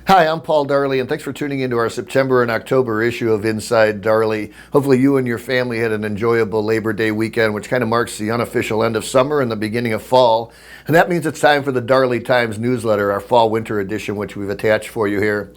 Hi, I'm Paul Darley, and thanks for tuning into our September and October issue of Inside Darley. Hopefully you and your family had an enjoyable Labor Day weekend, which kind of marks the unofficial end of summer and the beginning of fall. And that means it's time for the Darley Times newsletter, our fall-winter edition, which we've attached for you here.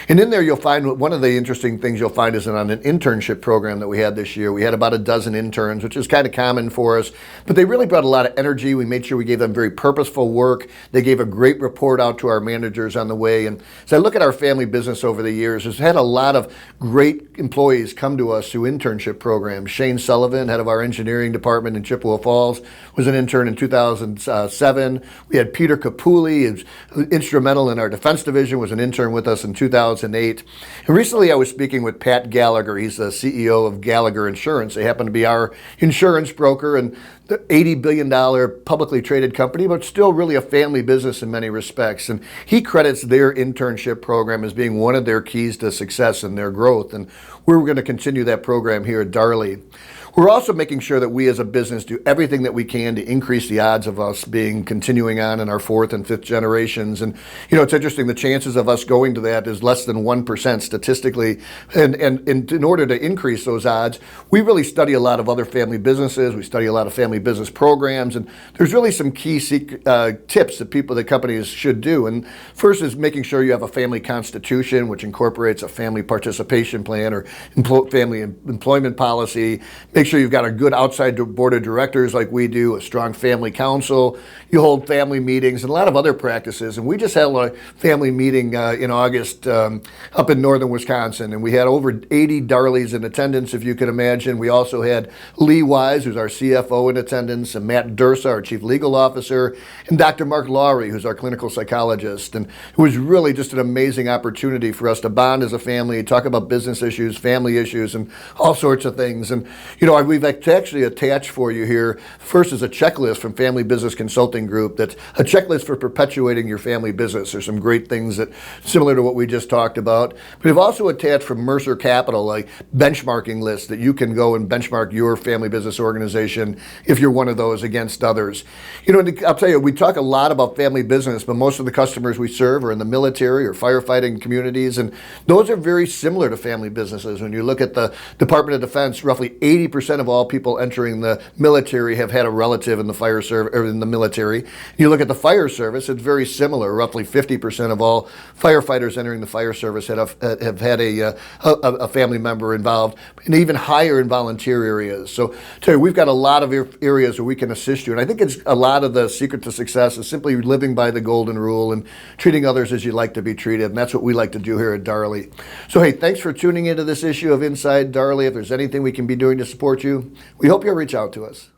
And in there you'll find, one of the interesting things you'll find is on an internship program that we had this year. We had about a dozen interns, which is kind of common for us, but they really brought a lot of energy. We made sure we gave them very purposeful work. They gave a great report out to our managers on the way. And so I look at our family business over the years. Has had a lot of great employees come to us through internship programs. Shane Sullivan, head of our engineering department in Chippewa Falls, was an intern in 2007. We had Peter Capulli, who's instrumental in our defense division, was an intern with us in 2008. And recently I was speaking with Pat Gallagher. He's the CEO of Gallagher Insurance. They happen to be our insurance broker and the $80 billion publicly traded company, but still really a family business in many respects. And he credits their internship program as being one of their keys to success and their growth. And we're going to continue that program here at Darley. We're also making sure that we as a business do everything that we can to increase the odds of us continuing on in our fourth and fifth generations. And, it's interesting, the chances of us going to that is less than 1% statistically. And in order to increase those odds, we really study a lot of other family businesses. We study a lot of family business programs. And there's really some key tips that companies should do. And first is making sure you have a family constitution, which incorporates a family participation plan or family employment policy. Make sure you've got a good outside board of directors like we do, a strong family council. You hold family meetings and a lot of other practices. And we just had a family meeting in August up in northern Wisconsin. And we had over 80 Darleys in attendance, if you can imagine. We also had Lee Wise, who's our CFO, in attendance, and Matt Dursa, our chief legal officer, and Dr. Mark Lowry, who's our clinical psychologist. And it was really just an amazing opportunity for us to bond as a family, talk about business issues, family issues, and all sorts of things. And, we've actually attached for you here, first is a checklist from Family Business Consulting Group that's a checklist for perpetuating your family business. There's some great things that similar to what we just talked about. But we've also attached from Mercer Capital, like benchmarking lists that you can go and benchmark your family business organization if you're one of those against others. I'll tell you, we talk a lot about family business, but most of the customers we serve are in the military or firefighting communities, and those are very similar to family businesses. When you look at the Department of Defense, roughly 80% of all people entering the military have had a relative in the fire service or in the military. You look at the fire service, it's very similar. Roughly 50% of all firefighters entering the fire service have had a family member involved, and even higher in volunteer areas. So, tell you, we've got a lot of areas where we can assist you, and I think it's a lot of the secret to success is simply living by the golden rule and treating others as you like to be treated, and that's what we like to do here at Darley. So, hey, thanks for tuning into this issue of Inside Darley. If there's anything we can be doing to support you, we hope you'll reach out to us.